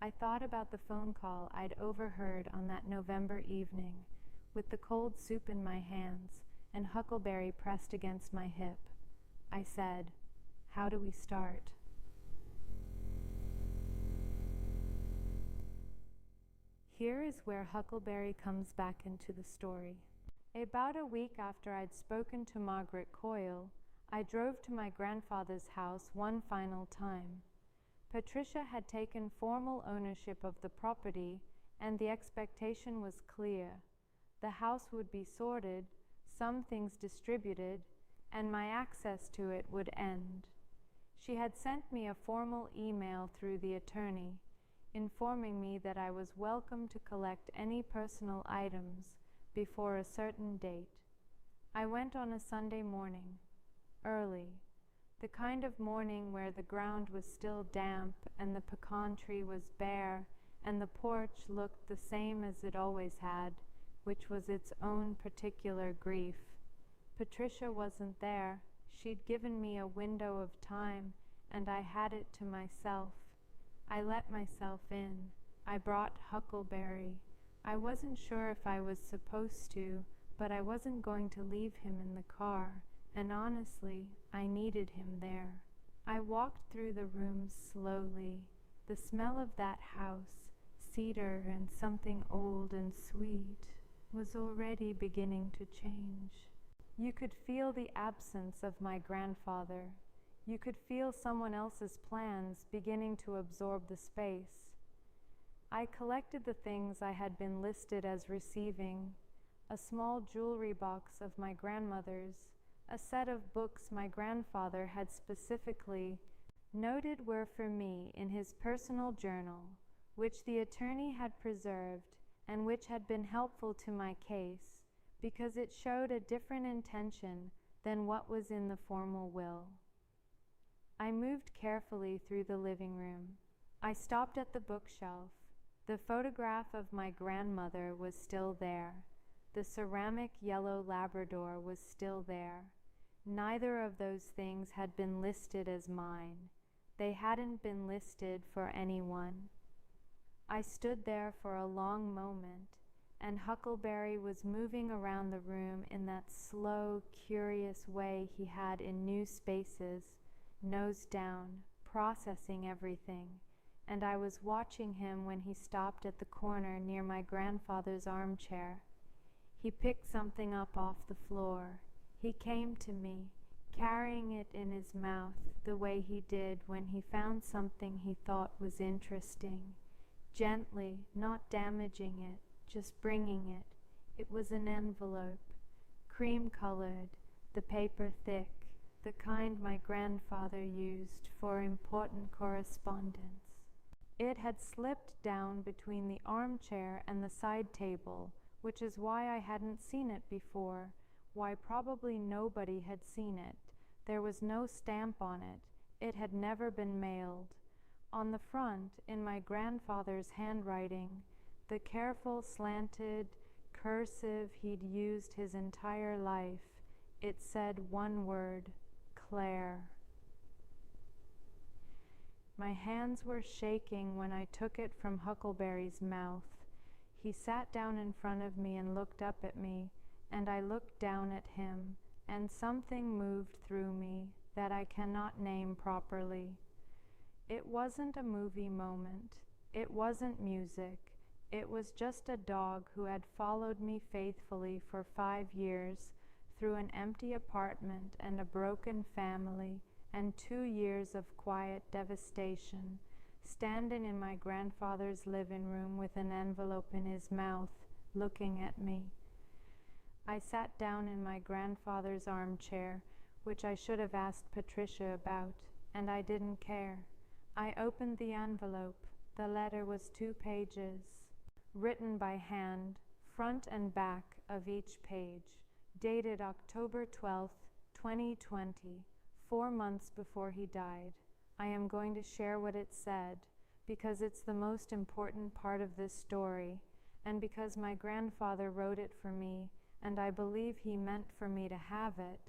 I thought about the phone call I'd overheard on that November evening, with the cold soup in my hands and huckleberry pressed against my hip. I said, "How do we start?" Here is where huckleberry comes back into the story. About a week after I'd spoken to Margaret Coyle, I drove to my grandfather's house one final time. Patricia had taken formal ownership of the property, and the expectation was clear. The house would be sorted, some things distributed, and my access to it would end. She had sent me a formal email through the attorney, informing me that I was welcome to collect any personal items before a certain date. I went on a Sunday morning, early, the kind of morning where the ground was still damp and the pecan tree was bare and the porch looked the same as it always had, which was its own particular grief. Patricia wasn't there. She'd given me a window of time, and I had it to myself. I let myself in. I brought Huckleberry. I wasn't sure if I was supposed to, but I wasn't going to leave him in the car, and honestly, I needed him there. I walked through the rooms slowly. The smell of that house, cedar and something old and sweet, was already beginning to change. You could feel the absence of my grandfather. You could feel someone else's plans beginning to absorb the space. I collected the things I had been listed as receiving: a small jewelry box of my grandmother's, a set of books my grandfather had specifically noted were for me in his personal journal, which the attorney had preserved and which had been helpful to my case because it showed a different intention than what was in the formal will. I moved carefully through the living room. I stopped at the bookshelf. The photograph of my grandmother was still there. The ceramic yellow Labrador was still there. Neither of those things had been listed as mine. They hadn't been listed for anyone. I stood there for a long moment, and Huckleberry was moving around the room in that slow, curious way he had in new spaces, nose down, processing everything, and I was watching him when he stopped at the corner near my grandfather's armchair. He picked something up off the floor. He came to me, carrying it in his mouth the way he did when he found something he thought was interesting, gently, not damaging it, just bringing it. It was an envelope, cream-colored, the paper thick, the kind my grandfather used for important correspondence. It had slipped down between the armchair and the side table, which is why I hadn't seen it before, why probably nobody had seen it. There was no stamp on it. It had never been mailed. On the front, in my grandfather's handwriting, the careful, slanted, cursive he'd used his entire life, it said one word: Claire. My hands were shaking when I took it from Huckleberry's mouth. He sat down in front of me and looked up at me, and I looked down at him, and something moved through me that I cannot name properly. It wasn't a movie moment. It wasn't music. It was just a dog who had followed me faithfully for 5 years through an empty apartment and a broken family and 2 years of quiet devastation, standing in my grandfather's living room with an envelope in his mouth, looking at me. I sat down in my grandfather's armchair, which I should have asked Patricia about, and I didn't care. I opened the envelope. The letter was 2 pages, written by hand, front and back of each page, dated October 12th, 2020, 4 months before he died. I am going to share what it said, because it's the most important part of this story, and because my grandfather wrote it for me, and I believe he meant for me to have it,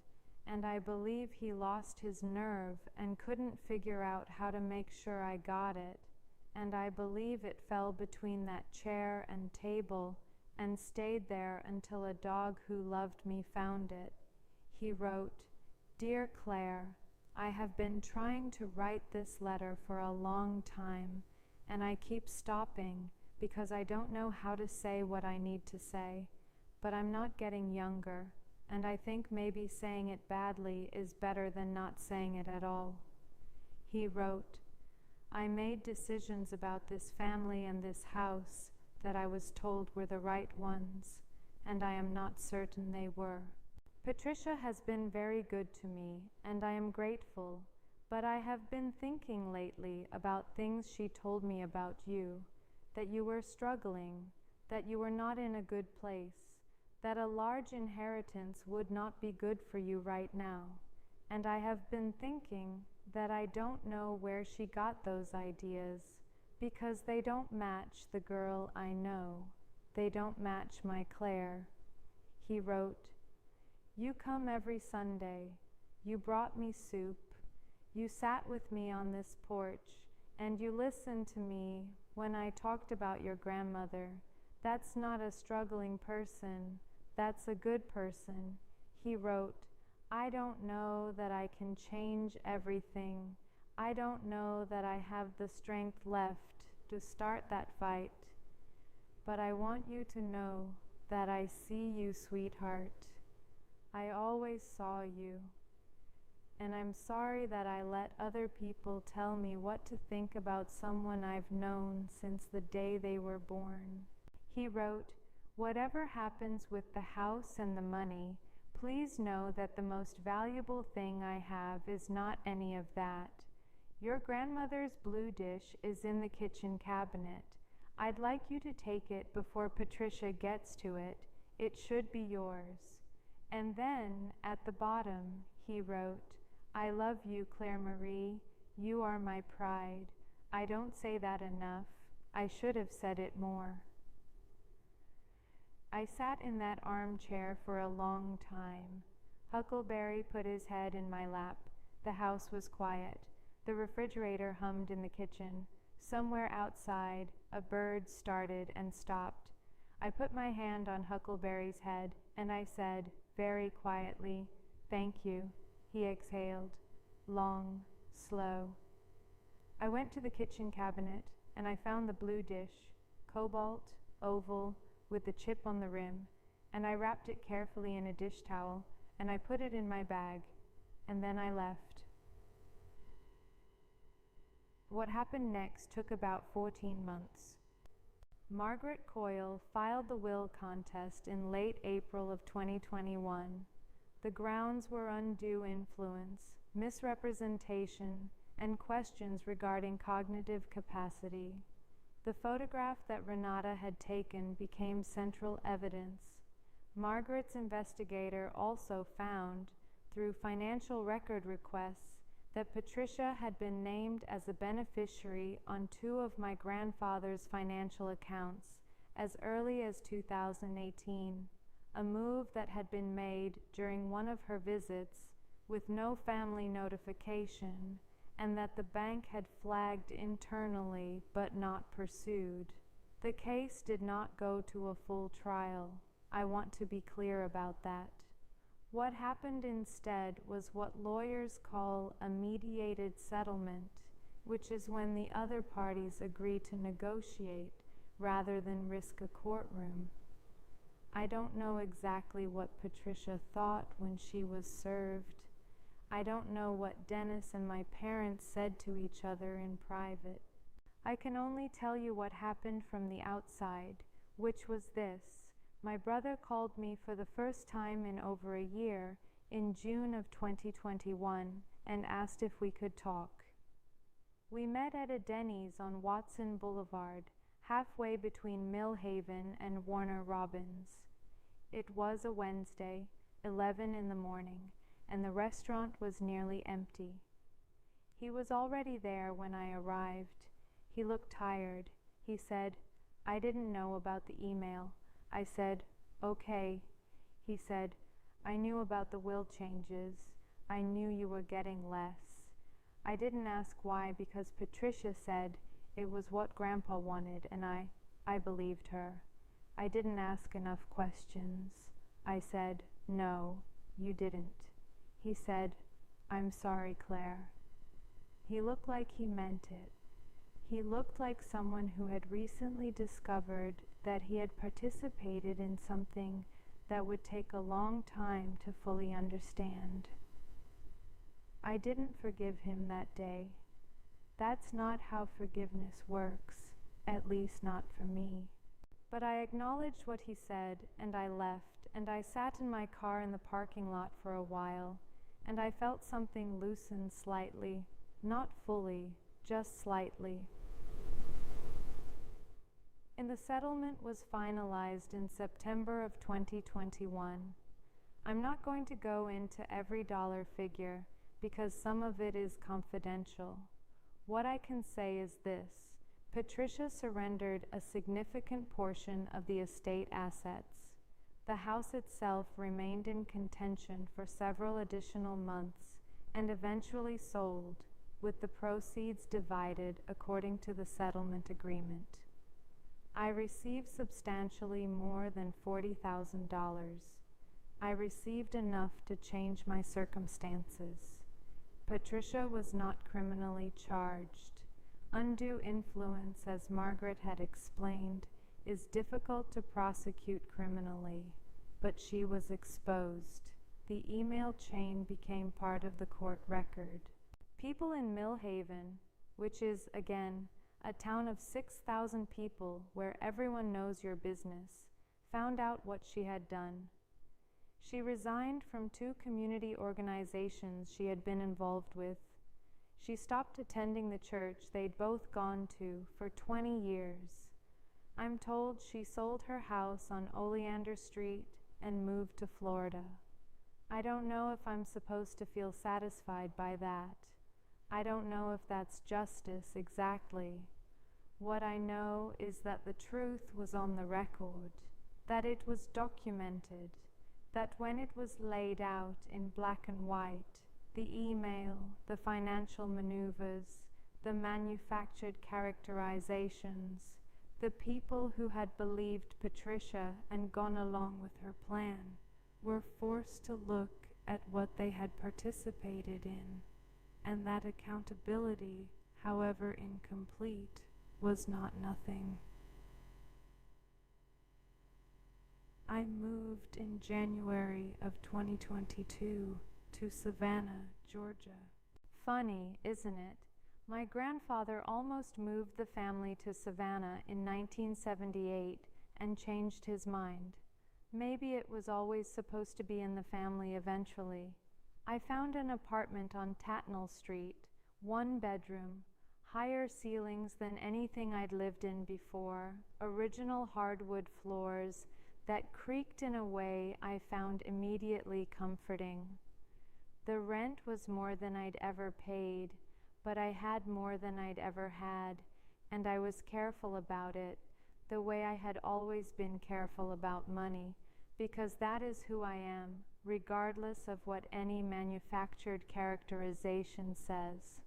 and I believe he lost his nerve and couldn't figure out how to make sure I got it, and I believe it fell between that chair and table and stayed there until a dog who loved me found it. He wrote, "Dear Claire, I have been trying to write this letter for a long time, and I keep stopping because I don't know how to say what I need to say, but I'm not getting younger, and I think maybe saying it badly is better than not saying it at all." He wrote, "I made decisions about this family and this house that I was told were the right ones, and I am not certain they were. Patricia has been very good to me, and I am grateful, but I have been thinking lately about things she told me about you, that you were struggling, that you were not in a good place, that a large inheritance would not be good for you right now, and I have been thinking that I don't know where she got those ideas, because they don't match the girl I know. They don't match my Claire. He wrote, "You come every Sunday. You brought me soup. You sat with me on this porch, and you listened to me when I talked about your grandmother. That's not a struggling person. That's a good person." He wrote, "I don't know that I can change everything. I don't know that I have the strength left to start that fight. But I want you to know that I see you, sweetheart. I always saw you. And I'm sorry that I let other people tell me what to think about someone I've known since the day they were born." He wrote, "Whatever happens with the house and the money, please know that the most valuable thing I have is not any of that. Your grandmother's blue dish is in the kitchen cabinet. I'd like you to take it before Patricia gets to it. It should be yours." And then, at the bottom, he wrote, "I love you, Claire Marie. You are my pride. I don't say that enough. I should have said it more." I sat in that armchair for a long time. Huckleberry put his head in my lap. The house was quiet. The refrigerator hummed in the kitchen. Somewhere outside, a bird started and stopped. I put my hand on Huckleberry's head, and I said, very quietly, "Thank you." He exhaled, long, slow. I went to the kitchen cabinet, and I found the blue dish, cobalt, oval, with the chip on the rim, and I wrapped it carefully in a dish towel, and I put it in my bag, and then I left. What happened next took about 14 months. Margaret Coyle filed the will contest in late April of 2021. The grounds were undue influence, misrepresentation, and questions regarding cognitive capacity. The photograph that Renata had taken became central evidence. Margaret's investigator also found, through financial record requests, that Patricia had been named as a beneficiary on 2 of my grandfather's financial accounts as early as 2018, a move that had been made during one of her visits with no family notification, and that the bank had flagged internally but not pursued. The case did not go to a full trial. I want to be clear about that. What happened instead was what lawyers call a mediated settlement, which is when the other parties agree to negotiate rather than risk a courtroom. I don't know exactly what Patricia thought when she was served. I don't know what Dennis and my parents said to each other in private. I can only tell you what happened from the outside, which was this. My brother called me for the first time in over a year in June of 2021 and asked if we could talk. We met at a Denny's on Watson Boulevard, halfway between Millhaven and Warner Robins. It was a Wednesday, 11 in the morning, and the restaurant was nearly empty. He was already there when I arrived. He looked tired. He said, "I didn't know about the email." I said, "Okay." He said, "I knew about the will changes. I knew you were getting less." I didn't ask why because Patricia said it was what Grandpa wanted, and I believed her. I didn't ask enough questions. I said, "No, you didn't." He said, "I'm sorry, Claire." He looked like he meant it. He looked like someone who had recently discovered that he had participated in something that would take a long time to fully understand. I didn't forgive him that day. That's not how forgiveness works, at least not for me. But I acknowledged what he said, and I left, and I sat in my car in the parking lot for a while, and I felt something loosen slightly, not fully, just slightly. And the settlement was finalized in September of 2021. I'm not going to go into every dollar figure because some of it is confidential. What I can say is this: Patricia surrendered a significant portion of the estate assets. The house itself remained in contention for several additional months and eventually sold, with the proceeds divided according to the settlement agreement. I received substantially more than $40,000. I received enough to change my circumstances. Patricia was not criminally charged. Undue influence, as Margaret had explained, is difficult to prosecute criminally, but she was exposed. The email chain became part of the court record. People in Mill Haven, which is, again, a town of 6,000 people where everyone knows your business, found out what she had done. She resigned from 2 community organizations she had been involved with. She stopped attending the church they'd both gone to for 20 years. I'm told she sold her house on Oleander Street and moved to Florida. I don't know if I'm supposed to feel satisfied by that. I don't know if that's justice exactly. What I know is that the truth was on the record, that it was documented, that when it was laid out in black and white, the email, the financial maneuvers, the manufactured characterizations, the people who had believed Patricia and gone along with her plan were forced to look at what they had participated in, and that accountability, however incomplete, was not nothing. I moved in January of 2022 to Savannah, Georgia. Funny, isn't it? My grandfather almost moved the family to Savannah in 1978 and changed his mind. Maybe it was always supposed to be in the family eventually. I found an apartment on Tatnall Street, 1 bedroom, higher ceilings than anything I'd lived in before, original hardwood floors that creaked in a way I found immediately comforting. The rent was more than I'd ever paid, but I had more than I'd ever had, and I was careful about it, the way I had always been careful about money, because that is who I am, regardless of what any manufactured characterization says.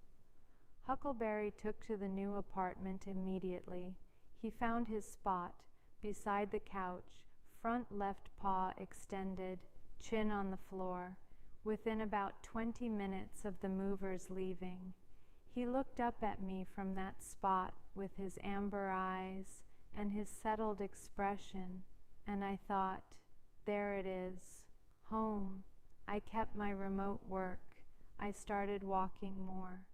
Huckleberry took to the new apartment immediately. He found his spot, beside the couch, front left paw extended, chin on the floor, within about 20 minutes of the movers leaving. He looked up at me from that spot with his amber eyes and his settled expression, and I thought, there it is, home. I kept my remote work. I started walking more.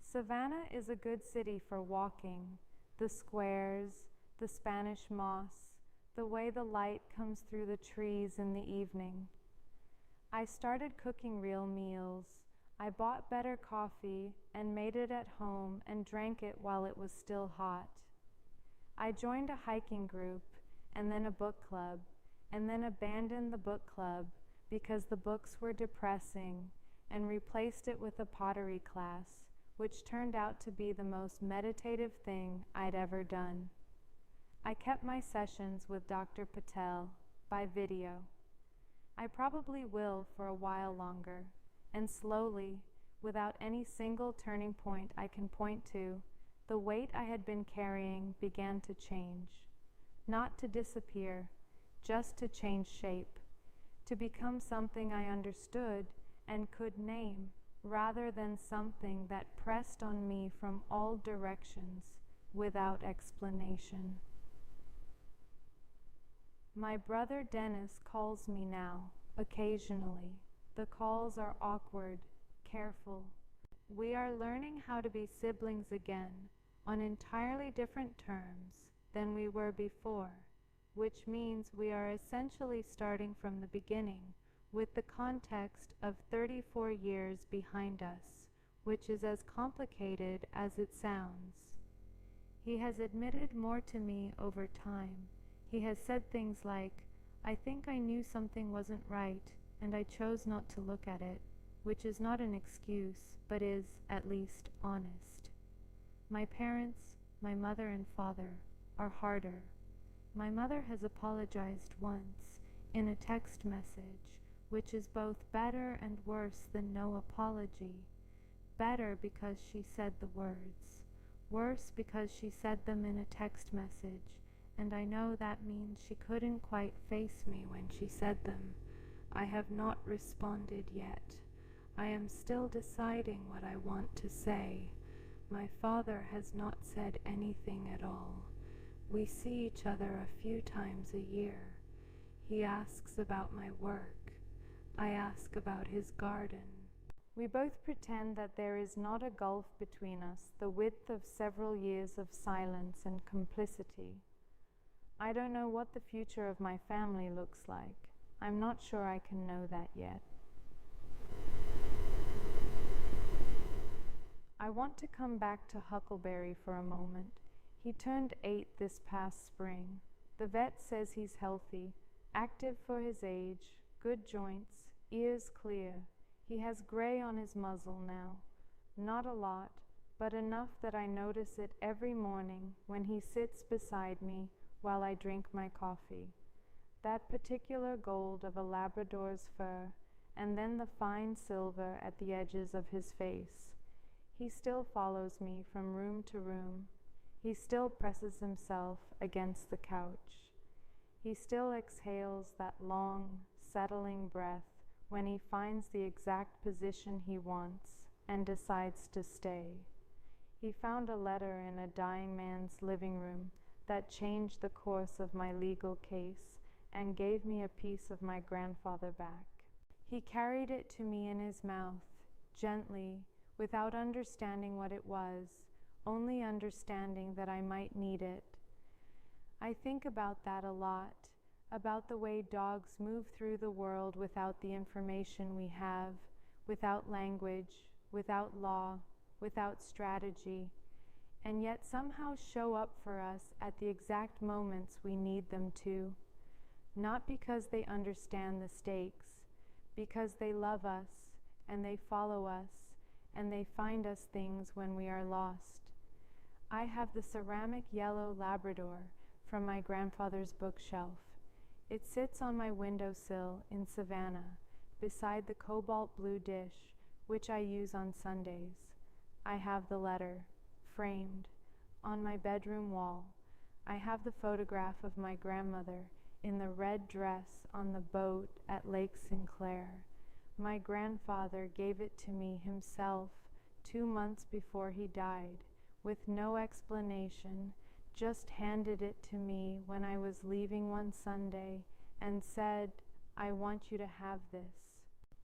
Savannah is a good city for walking. The squares, the Spanish moss, the way the light comes through the trees in the evening. I started cooking real meals. I bought better coffee and made it at home and drank it while it was still hot. I joined a hiking group and then a book club, and then abandoned the book club because the books were depressing, and replaced it with a pottery class, which turned out to be the most meditative thing I'd ever done. I kept my sessions with Dr. Patel by video. I probably will for a while longer, and slowly, without any single turning point I can point to, the weight I had been carrying began to change. Not to disappear, just to change shape, to become something I understood and could name, rather than something that pressed on me from all directions without explanation. My brother Dennis calls me now, occasionally. The calls are awkward, careful. We are learning how to be siblings again, on entirely different terms than we were before, which means we are essentially starting from the beginning, with the context of 34 years behind us, which is as complicated as it sounds. He has admitted more to me over time. He has said things like, "I think I knew something wasn't right, and I chose not to look at it," which is not an excuse, but is, at least, honest. My parents, my mother and father, are harder. My mother has apologized once, in a text message, which is both better and worse than no apology. Better because she said the words. Worse because she said them in a text message, and I know that means she couldn't quite face me when she said them. I have not responded yet. I am still deciding what I want to say. My father has not said anything at all. We see each other a few times a year. He asks about my work. I ask about his garden. We both pretend that there is not a gulf between us, the width of several years of silence and complicity. I don't know what the future of my family looks like. I'm not sure I can know that yet. I want to come back to Huckleberry for a moment. He turned 8 this past spring. The vet says he's healthy, active for his age, good joints, ears clear. He has gray on his muzzle now. Not a lot, but enough that I notice it every morning when he sits beside me while I drink my coffee. That particular gold of a Labrador's fur, and then the fine silver at the edges of his face. He still follows me from room to room. He still presses himself against the couch. He still exhales that long, settling breath when he finds the exact position he wants and decides to stay. He found a letter in a dying man's living room that changed the course of my legal case and gave me a piece of my grandfather back. He carried it to me in his mouth, gently, without understanding what it was, only understanding that I might need it. I think about that a lot, about the way dogs move through the world without the information we have, without language, without law, without strategy, and yet somehow show up for us at the exact moments we need them to. Not because they understand the stakes, because they love us, and they follow us, and they find us things when we are lost. I have the ceramic yellow Labrador from my grandfather's bookshelf. It sits on my windowsill in Savannah, beside the cobalt blue dish, which I use on Sundays. I have the letter, framed, on my bedroom wall. I have the photograph of my grandmother in the red dress on the boat at Lake Sinclair. My grandfather gave it to me himself 2 months before he died, with no explanation, just handed it to me when I was leaving one Sunday and said, "I want you to have this."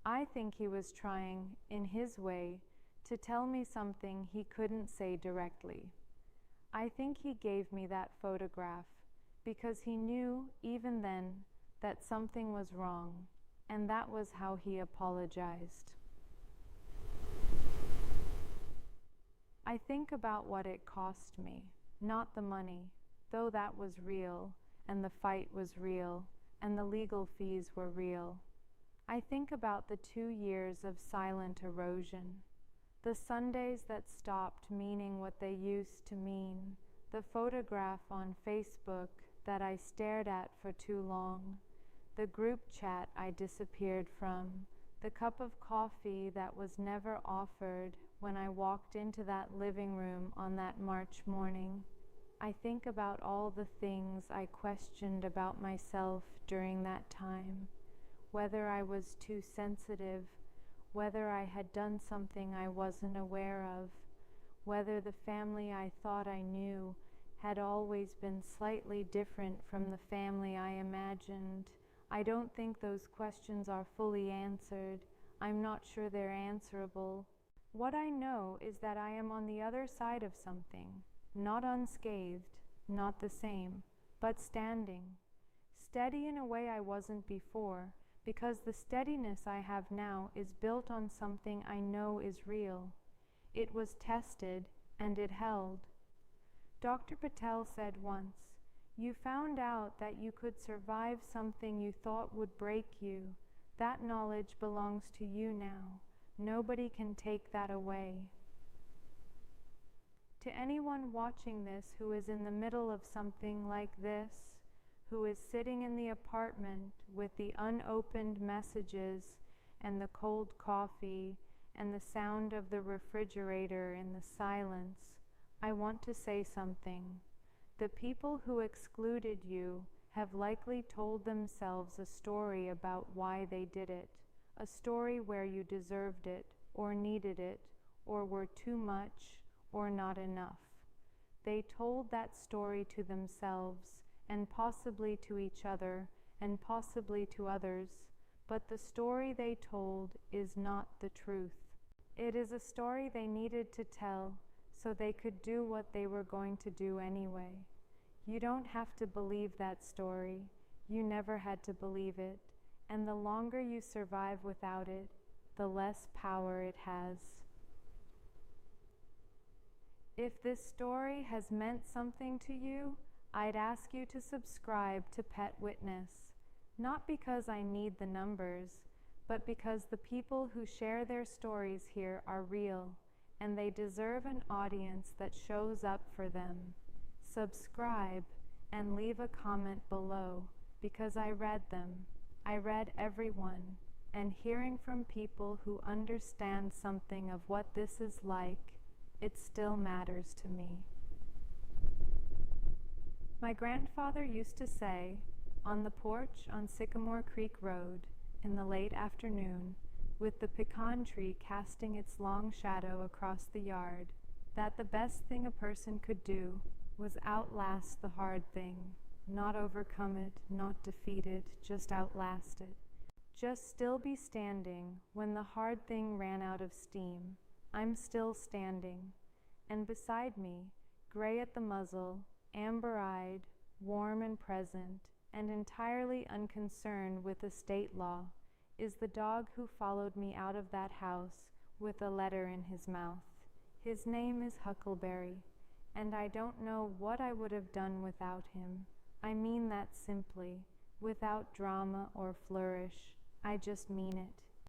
I think he was trying, in his way, to tell me something he couldn't say directly. I think he gave me that photograph because he knew, even then, that something was wrong, and that was how he apologized. I think about what it cost me, not the money, though that was real, and the fight was real, and the legal fees were real. I think about the 2 years of silent erosion, the Sundays that stopped meaning what they used to mean, the photograph on Facebook that I stared at for too long, the group chat I disappeared from, the cup of coffee that was never offered when I walked into that living room on that March morning. I think about all the things I questioned about myself during that time, whether I was too sensitive, whether I had done something I wasn't aware of, whether the family I thought I knew had always been slightly different from the family I imagined. I don't think those questions are fully answered. I'm not sure they're answerable. What I know is that I am on the other side of something, not unscathed, not the same, but standing, steady in a way I wasn't before, because the steadiness I have now is built on something I know is real. It was tested, and it held. Dr. Patel said once, "You found out that you could survive something you thought would break you. That knowledge belongs to you now. Nobody can take that away." To anyone watching this who is in the middle of something like this, who is sitting in the apartment with the unopened messages and the cold coffee and the sound of the refrigerator in the silence, I want to say something. The people who excluded you have likely told themselves a story about why they did it, a story where you deserved it, or needed it, or were too much, or not enough. They told that story to themselves, and possibly to each other, and possibly to others, but the story they told is not the truth. It is a story they needed to tell, so they could do what they were going to do anyway. You don't have to believe that story. You never had to believe it, and the longer you survive without it, the less power it has. If this story has meant something to you, I'd ask you to subscribe to Pet Witness, not because I need the numbers, but because the people who share their stories here are real, and they deserve an audience that shows up for them. Subscribe and leave a comment below, because I read them. I read everyone, and hearing from people who understand something of what this is like, it still matters to me. My grandfather used to say, on the porch on Sycamore Creek Road, in the late afternoon, with the pecan tree casting its long shadow across the yard, that the best thing a person could do was outlast the hard thing, not overcome it, not defeat it, just outlast it. Just still be standing when the hard thing ran out of steam. I'm still standing, and beside me, gray at the muzzle, amber-eyed, warm and present, and entirely unconcerned with the state law, is the dog who followed me out of that house with a letter in his mouth. His name is Huckleberry, and I don't know what I would have done without him. I mean that simply, without drama or flourish. I just mean it.